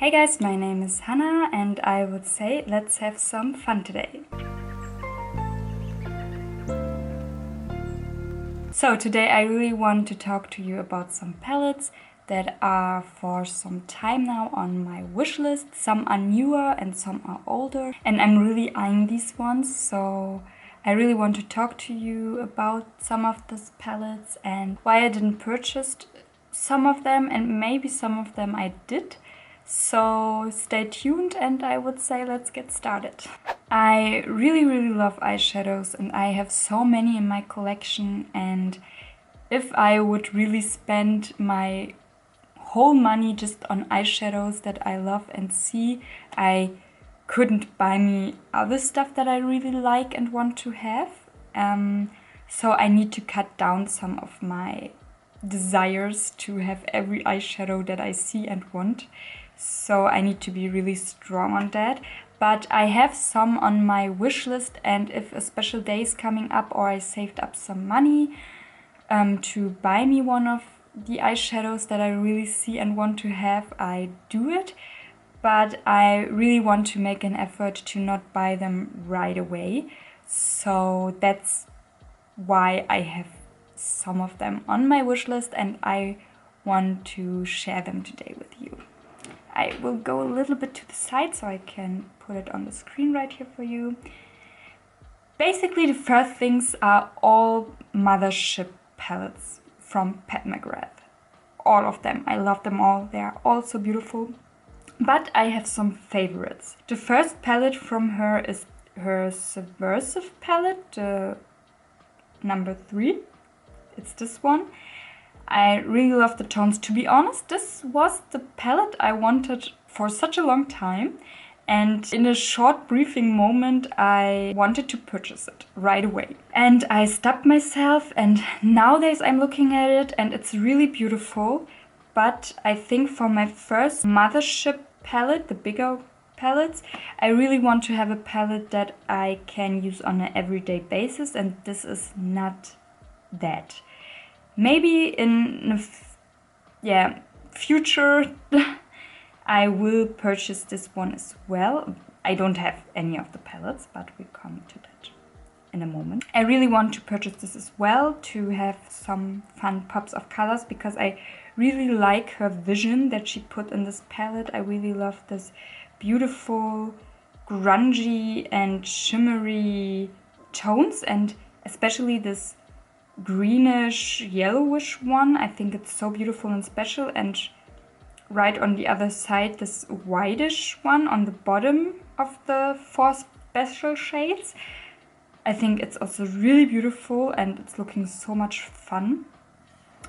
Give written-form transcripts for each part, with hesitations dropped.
Hey guys, my name is Hannah and I would say let's have some fun today. So today I really want to talk to you about some palettes that are for some time now on my wish list. Some are newer and some are older, and I'm really eyeing these ones, so I really want to talk to you about some of these palettes and why I didn't purchase some of them, and maybe some of them I did. So stay tuned and I would say let's get started. I really love eyeshadows and I have so many in my collection, and if I would really spend my whole money just on eyeshadows that I love and see, I couldn't buy me other stuff that I really like and want to have. So I need to cut down some of my desires to have every eyeshadow that I see and want. So I need to be really strong on that. But I have some on my wish list, and if a special day is coming up or I saved up some money to buy me one of the eyeshadows that I really see and want to have, I do it. But I really want to make an effort to not buy them right away. So that's why I have some of them on my wish list and I want to share them today with you. I will go a little bit to the side so I can put it on the screen right here for you. Basically, the first things are all Mothership palettes from McGrath. All of them. I love them all. They are all so beautiful. But I have some favorites. The first palette from her is her Subversive palette, the number 3. It's this one. I really love the tones. To be honest, this was the palette I wanted for such a long time. And in a short briefing moment, I wanted to purchase it right away. And I stopped myself, and nowadays I'm looking at it and it's really beautiful. But I think for my first Mothership palette, the bigger palettes, I really want to have a palette that I can use on an everyday basis, and this is not that. Maybe in future I will purchase this one as well. I don't have any of the palettes, but we'll come to that in a moment. I really want to purchase this as well to have some fun pops of colors, because I really like her vision that she put in this palette. I really love this beautiful grungy and shimmery tones, and especially this greenish yellowish one. I think it's so beautiful and special. And right on the other side, this whitish one on the bottom of the 4 special shades. I think it's also really beautiful and it's looking so much fun.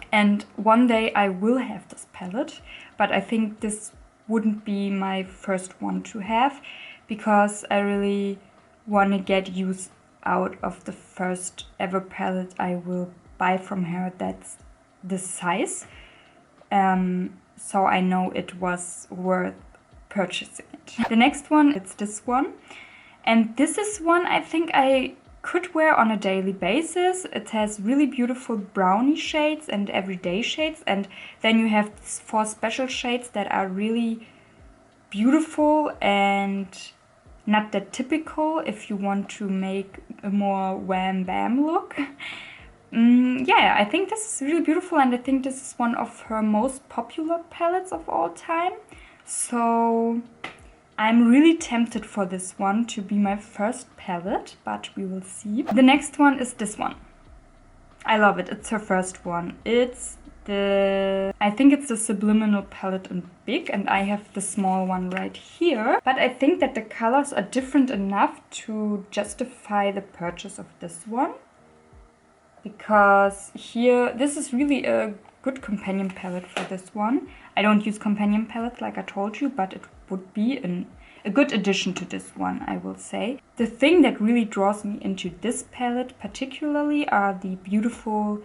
And one day I will have this palette, but I think this wouldn't be my first one to have, because I really want to get use out of the first ever palette I will buy from her that's this size. So I know it was worth purchasing it. The next one, it's this one. And this is one I think I could wear on a daily basis. It has really beautiful brownie shades and everyday shades. And then you have 4 special shades that are really beautiful and not that typical if you want to make a more wham bam look. Yeah, I think this is really beautiful, and I think this is one of her most popular palettes of all time. So I'm really tempted for this one to be my first palette, but we will see. The next one is this one. I love it. It's her first one. I think it's the Subliminal palette in big, and I have the small one right here. But I think that the colors are different enough to justify the purchase of this one. Because here, this is really a good companion palette for this one. I don't use companion palettes like I told you, but it would be a good addition to this one, I will say. The thing that really draws me into this palette particularly are the beautiful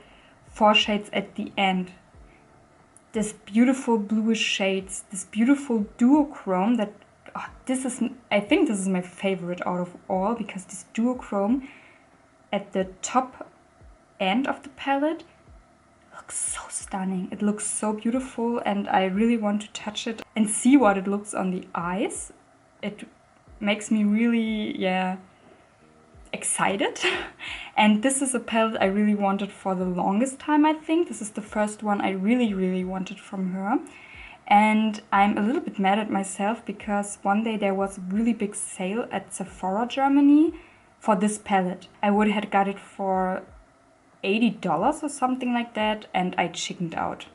4 shades at the end. This beautiful bluish shades, this beautiful duochrome that, I think this is my favorite out of all, because this duochrome at the top end of the palette looks so stunning. It looks so beautiful, and I really want to touch it and see what it looks on the eyes. It makes me really, yeah, excited. And this is a palette I really wanted for the longest time, I think. This is the first one I really wanted from her. And I'm a little bit mad at myself because one day there was a really big sale at Sephora Germany for this palette. I would have got it for $80 or something like that, and I chickened out.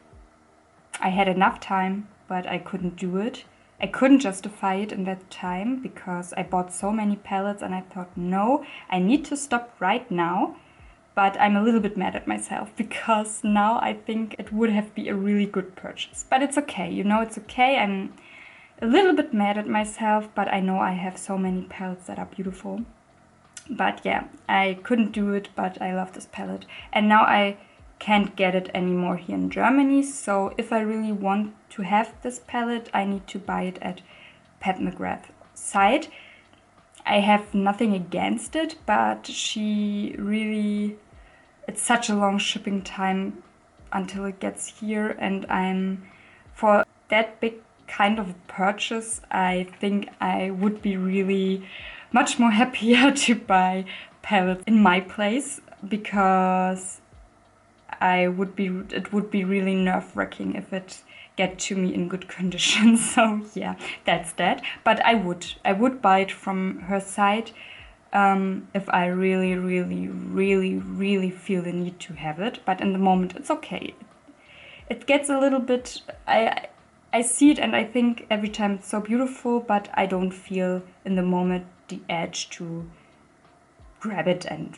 I had enough time, but I couldn't do it. I couldn't justify it in that time because I bought so many palettes and I thought, no, I need to stop right now. But I'm a little bit mad at myself because now I think it would have been a really good purchase. But it's okay, you know, it's okay. I'm a little bit mad at myself, but I know I have so many palettes that are beautiful. But yeah, I couldn't do it, but I love this palette. And now I can't get it anymore here in Germany. So if I really want to have this palette, I need to buy it at Pat McGrath site. I have nothing against it, but she really, it's such a long shipping time until it gets here, and for that big kind of purchase, I think I would be really much more happier to buy palettes in my place, because it would be really nerve-wracking if it get to me in good condition. So yeah, that's that. But I would buy it from her site if I really feel the need to have it. But in the moment, it's okay. It gets a little bit, I see it and I think every time it's so beautiful, but I don't feel in the moment the edge to grab it and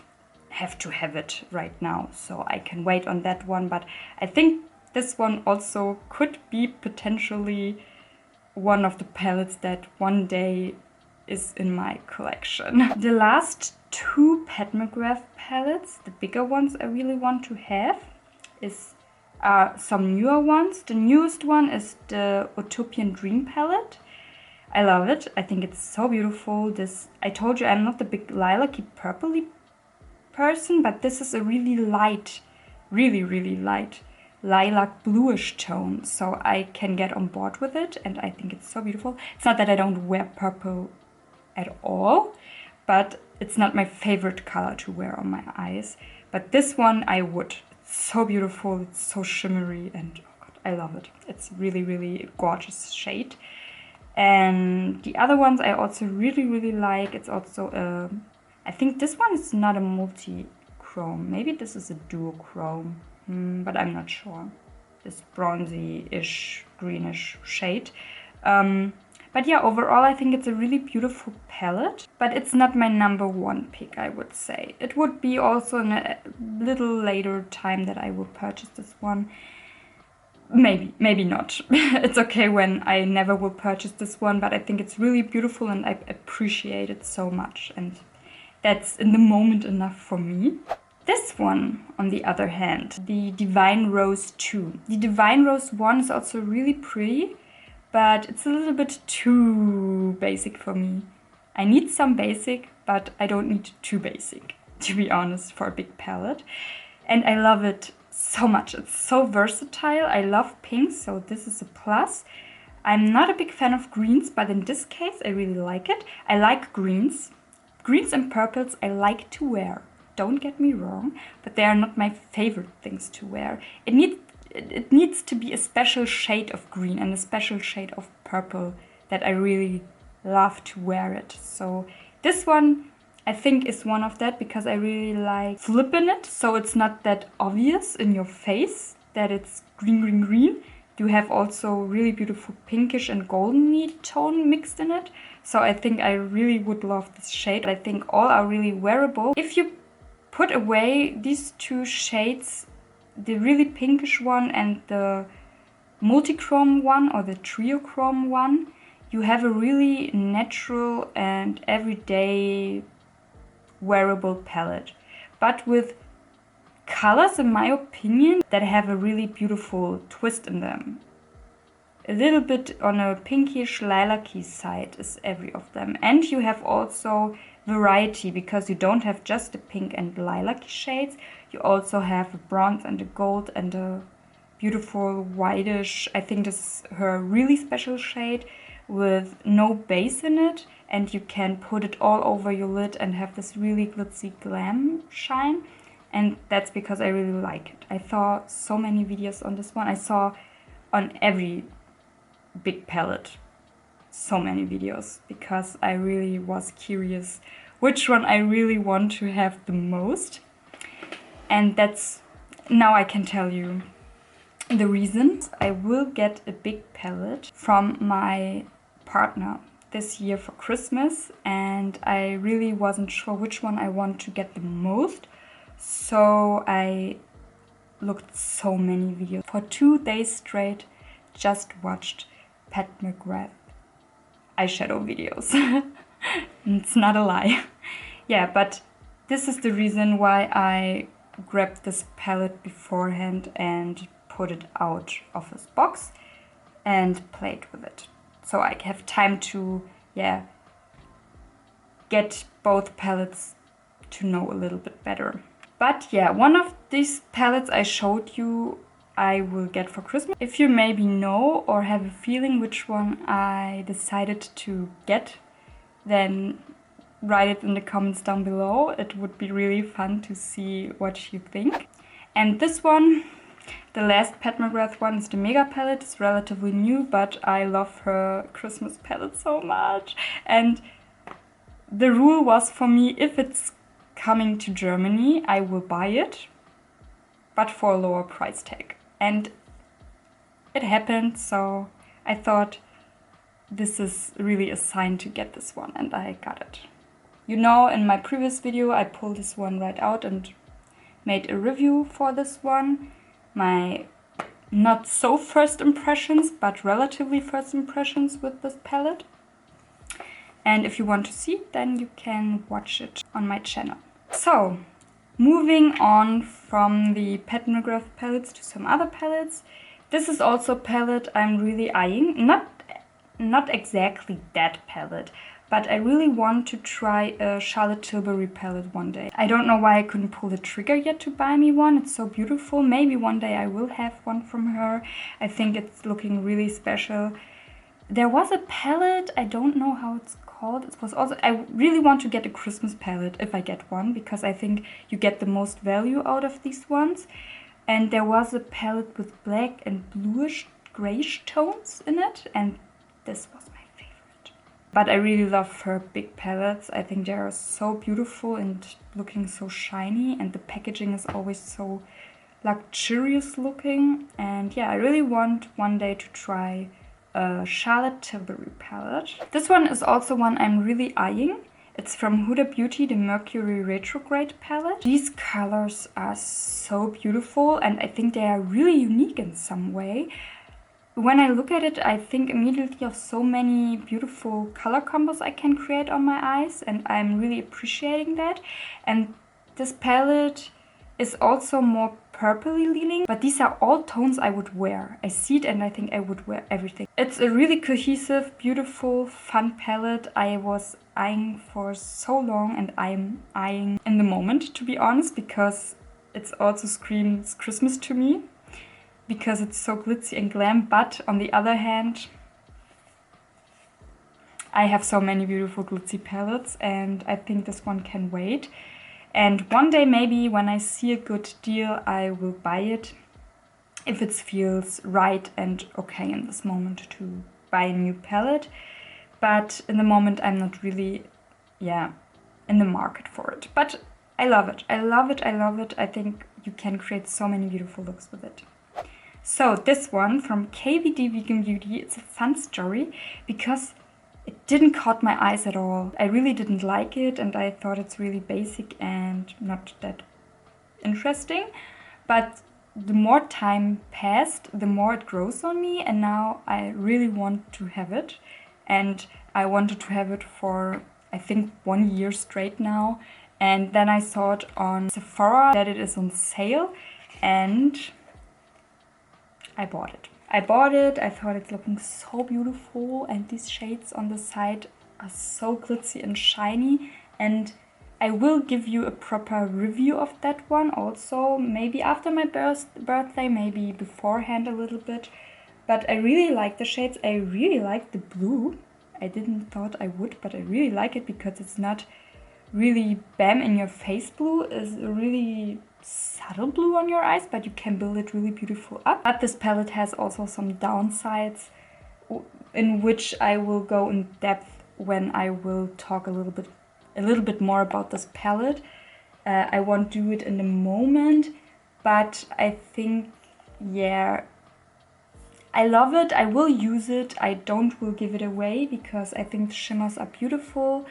have to have it right now. So I can wait on that one. But I think this one also could be potentially one of the palettes that one day is in my collection. The last two Pat McGrath palettes, the bigger ones I really want to have, are some newer ones. The newest one is the Utopian Dream palette. I love it. I think it's so beautiful. I told you I'm not the big lilac-y purpley person, but this is a really light, really light lilac bluish tone, so I can get on board with it, and I think it's so beautiful. It's not that I don't wear purple at all, but it's not my favorite color to wear on my eyes. But this one I would. It's so beautiful, it's so shimmery, and oh God, I love it. It's really gorgeous shade. And the other ones I also really like. It's also I think this one is not a multi-chrome. Maybe this is a duochrome, but I'm not sure. This bronzy-ish, greenish shade. But yeah, overall I think it's a really beautiful palette, but it's not my number one pick, I would say. It would be also in a little later time that I will purchase this one. Maybe not. It's okay when I never will purchase this one, but I think it's really beautiful and I appreciate it so much. And that's in the moment enough for me. This one, on the other hand, the Divine Rose 2. The Divine Rose 1 is also really pretty, but it's a little bit too basic for me. I need some basic, but I don't need too basic, to be honest, for a big palette. And I love it so much. It's so versatile. I love pinks, so this is a plus. I'm not a big fan of greens, but in this case, I really like it. I like greens. Greens and purples I like to wear. Don't get me wrong, but they are not my favorite things to wear. It needs to be a special shade of green and a special shade of purple that I really love to wear it. So this one I think is one of that, because I really like flipping it, so it's not that obvious in your face that it's green. You have also really beautiful pinkish and golden tone mixed in it. So I think I really would love this shade. I think all are really wearable. If you put away these two shades, the really pinkish one and the multichrome one or the triochrome one, you have a really natural and everyday wearable palette, but with colors, in my opinion, that have a really beautiful twist in them. a little bit on a pinkish lilac-y side is every of them. And you have also variety, because you don't have just the pink and lilac shades. You also have a bronze and a gold and a beautiful whitish, I think this is her really special shade, with no base in it, and you can put it all over your lid and have this really glitzy glam shine. And that's because I really like it. I saw so many videos on this one. I saw on every big palette so many videos, because I really was curious which one I really want to have the most. And that's, now I can tell you the reasons. I will get a big palette from my partner this year for Christmas, and I really wasn't sure which one I want to get the most. So I looked so many videos. For 2 days straight, just watched Pat McGrath eyeshadow videos. It's not a lie. Yeah, but this is the reason why I grabbed this palette beforehand and put it out of his box and played with it. So I have time to, yeah, get both palettes to know a little bit better. But yeah, one of these palettes I showed you I will get for Christmas. If you maybe know or have a feeling which one I decided to get, then write it in the comments down below. It would be really fun to see what you think. And this one, the last Pat McGrath one, is the Mega palette. It's relatively new, but I love her Christmas palette so much. And the rule was for me, if it's coming to Germany, I will buy it, but for a lower price tag. And it happened, so I thought this is really a sign to get this one, and I got it. You know, in my previous video I pulled this one right out and made a review for this one. My not so first impressions, but relatively first impressions with this palette. And if you want to see it, then you can watch it on my channel. So, moving on from the Pat McGrath palettes to some other palettes. This is also a palette I'm really eyeing. Not exactly that palette, but I really want to try a Charlotte Tilbury palette one day. I don't know why I couldn't pull the trigger yet to buy me one. It's so beautiful. Maybe one day I will have one from her. I think it's looking really special. There was a palette, I don't know how it's called. It was also, I really want to get a Christmas palette if I get one, because I think you get the most value out of these ones. And there was a palette with black and bluish grayish tones in it, and this was my favorite. But I really love her big palettes. I think they are so beautiful and looking so shiny, and the packaging is always so luxurious looking. And yeah, I really want one day to try a Charlotte Tilbury palette. This one is also one I'm really eyeing. It's from Huda Beauty, the Mercury Retrograde palette. These colors are so beautiful, and I think they are really unique in some way. When I look at it, I think immediately of so many beautiful color combos I can create on my eyes, and I'm really appreciating that. And this palette is also more purpley leaning, but these are all tones I would wear. I see it and I think I would wear everything. It's a really cohesive, beautiful, fun palette I was eyeing for so long, and I'm eyeing in the moment, to be honest, because it also screams Christmas to me, because it's so glitzy and glam. But on the other hand, I have so many beautiful glitzy palettes, and I think this one can wait. And one day, maybe when I see a good deal, I will buy it, if it feels right and okay in this moment to buy a new palette. But in the moment, I'm not really, in the market for it. But I love it. I love it. I love it. I think you can create so many beautiful looks with it. So this one from KVD Vegan Beauty, it's a fun story because it didn't caught my eyes at all. I really didn't like it, and I thought it's really basic and not that interesting. But the more time passed, the more it grows on me, and now I really want to have it. And I wanted to have it for, I think, 1 year straight now. And then I saw it on Sephora that it is on sale, and I bought it. I bought it, I thought it's looking so beautiful, and these shades on the side are so glitzy and shiny, and I will give you a proper review of that one also, maybe after my birthday, maybe beforehand a little bit. But I really like the shades. I really like the blue. I didn't thought I would, but I really like it because it's not really bam in your face blue. It's a really subtle blue on your eyes, but you can build it really beautiful up. But this palette has also some downsides in which I will go in depth when I will talk a little bit more about this palette. I won't do it in a moment, but I think, yeah, I love it. I will use it. I will give it away because I think the shimmers are beautiful.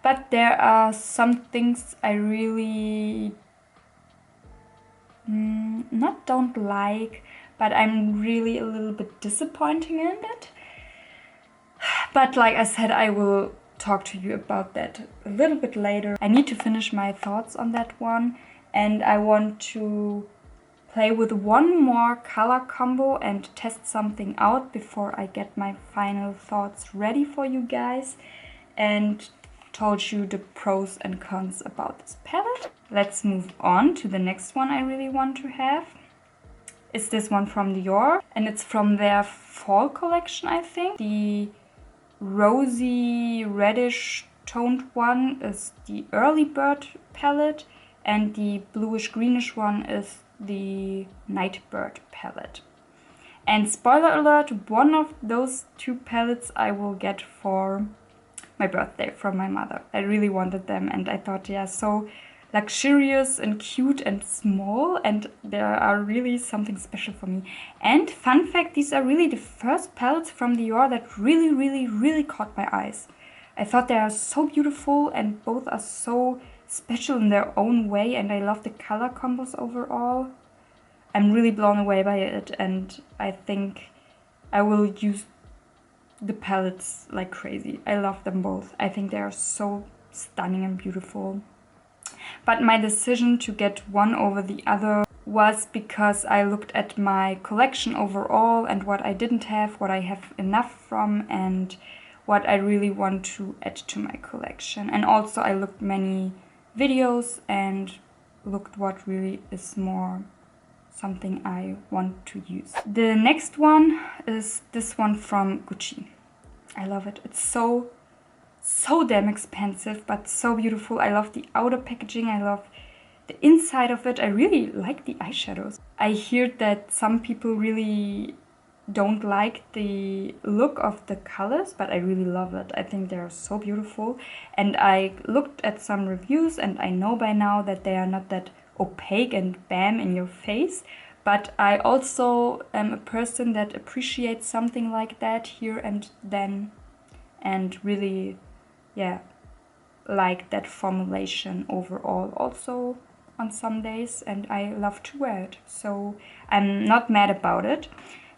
But there are some things I really not don't like, but I'm really a little bit disappointing in it. But like I said, I will talk to you about that a little bit later. I need to finish my thoughts on that one, and I want to play with one more color combo and test something out before I get my final thoughts ready for you guys and told you the pros and cons about this palette. Let's move on to the next one I really want to have. It's this one from Dior, and it's from their fall collection, I think. The rosy reddish toned one is the Early Bird palette, and the bluish greenish one is the Night Bird palette. And spoiler alert, one of those two palettes I will get for my birthday from my mother. I really wanted them, and I thought they are so luxurious and cute and small, and they are really something special for me. And fun fact, these are really the first palettes from Dior that really caught my eyes. I thought they are so beautiful, and both are so special in their own way, and I love the color combos overall. I'm really blown away by it, and I think I will use the palettes like crazy. I love them both. I think they are so stunning and beautiful. But my decision to get one over the other was because I looked at my collection overall and what I didn't have, what I have enough from, and what I really want to add to my collection. And also I looked many videos and looked what really is more something I want to use. The next one is this one from Gucci. I love it. It's so damn expensive, but so beautiful. I love the outer packaging. I love the inside of it. I really like the eyeshadows. I hear that some people really don't like the look of the colors, but I really love it. I think they're so beautiful. And I looked at some reviews, and I know by now that they are not that opaque and bam in your face, but I also am a person that appreciates something like that here and then, and really, yeah, like that formulation overall also on some days, and I love to wear it, so I'm not mad about it.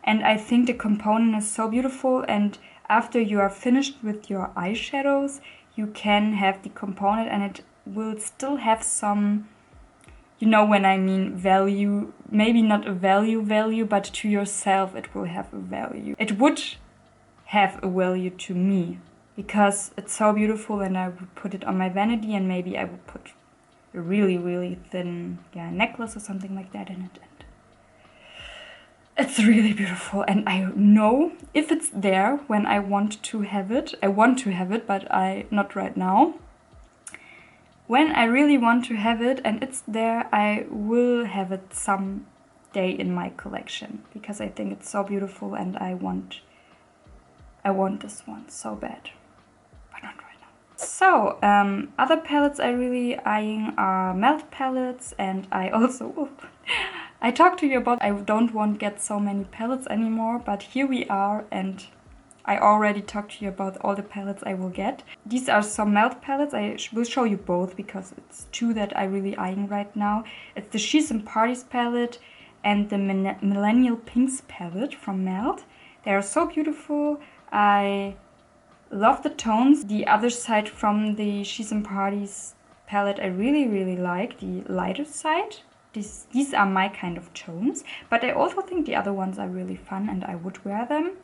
And I think the component is so beautiful, and after you are finished with your eyeshadows, you can have the component and it will still have some, you know when I mean value, maybe not a value, but to yourself it will have a value. It would have a value to me because it's so beautiful, and I would put it on my vanity, and maybe I would put a really thin necklace or something like that in it. And it's really beautiful, and I know if it's there when I want to have it, but not right now. When I really want to have it and it's there, I will have it some day in my collection because I think it's so beautiful, and I want this one so bad, but not right now. So other palettes I really eyeing are melt palettes, and I also I talked to you about I don't want to get so many palettes anymore, but here we are, and I already talked to you about all the palettes I will get. These are some melt palettes. I will show you both because it's two that I really eyeing right now. It's the She's in Parties palette and the Millennial Pinks palette from Melt. They are so beautiful. I love the tones. The other side from the She's in Parties palette I really like, the lighter side. these are my kind of tones, but I also think the other ones are really fun and I would wear them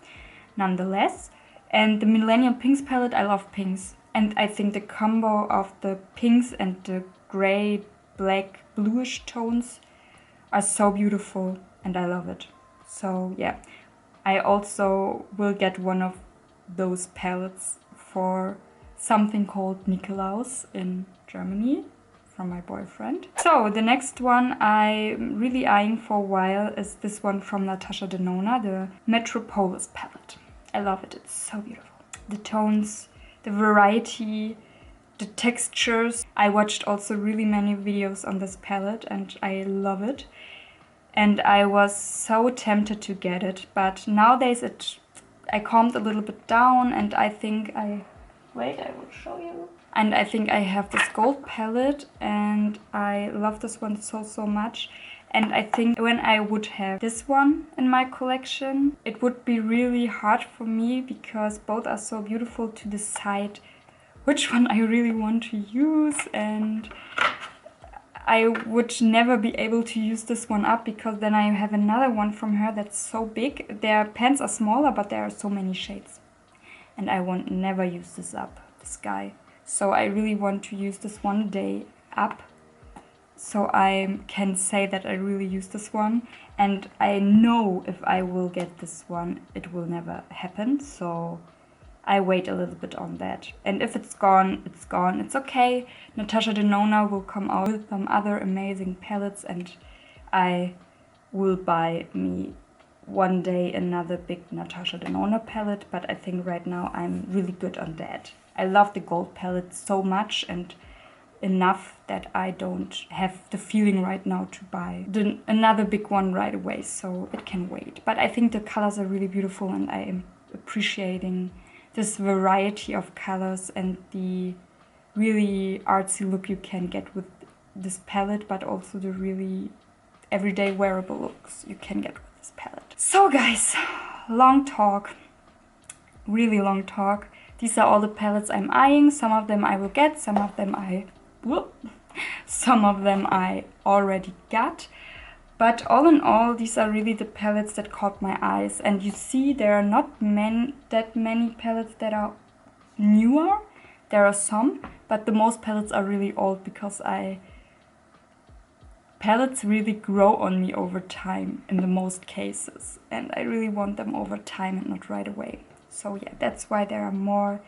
nonetheless. And the Millennium Pinks palette, I love pinks. And I think the combo of the pinks and the gray, black, bluish tones are so beautiful and I love it. So yeah, I also will get one of those palettes for something called Nikolaus in Germany from my boyfriend. So the next one I'm really eyeing for a while is this one from Natasha Denona, the Metropolis palette. I love it, it's so beautiful. The tones, the variety, the textures. I watched also really many videos on this palette and I love it. And I was so tempted to get it, but nowadays I calmed a little bit down and I think wait, I will show you. And I think I have this gold palette and I love this one so much. And I think when I would have this one in my collection, it would be really hard for me because both are so beautiful to decide which one I really want to use. And I would never be able to use this one up because then I have another one from her that's so big. Their pens are smaller, but there are so many shades. And I won't never use this up, this guy. So I really want to use this one day up. So I can say that I really use this one. And I know if I will get this one, it will never happen. So I wait a little bit on that. And if it's gone, it's gone. It's okay. Natasha Denona will come out with some other amazing palettes and I will buy me one day another big Natasha Denona palette. But I think right now I'm really good on that. I love the gold palette so much and enough that I don't have the feeling right now to buy another big one right away. So it can wait. But I think the colors are really beautiful and I am appreciating this variety of colors and the really artsy look you can get with this palette, but also the really everyday wearable looks you can get with this palette. So guys, long talk, really long talk. These are all the palettes I'm eyeing. Some of them I will get, some of them I already got. But all in all, these are really the palettes that caught my eyes. And you see, there are not that many palettes that are newer. There are some, but the most palettes are really old because palettes really grow on me over time in the most cases. And I really want them over time and not right away. So yeah, that's why there are more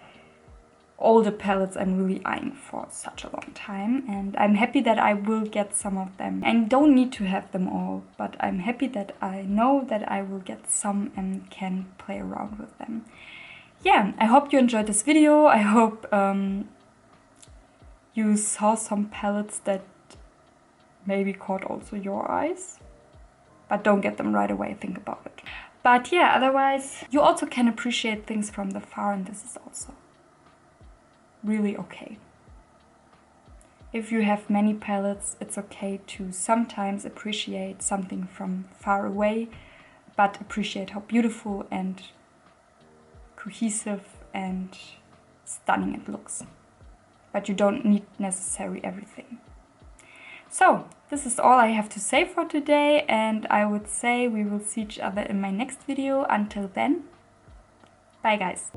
older palettes I'm really eyeing for such a long time, and I'm happy that I will get some of them. I don't need to have them all, but I'm happy that I know that I will get some and can play around with them. Yeah, I hope you enjoyed this video. I hope you saw some palettes that maybe caught also your eyes, but don't get them right away, think about it. But yeah, otherwise you also can appreciate things from the far, and this is also really okay. If you have many palettes, it's okay to sometimes appreciate something from far away, but appreciate how beautiful and cohesive and stunning it looks. But you don't need necessarily everything. So, this is all I have to say for today, and I would say we will see each other in my next video. Until then, bye guys!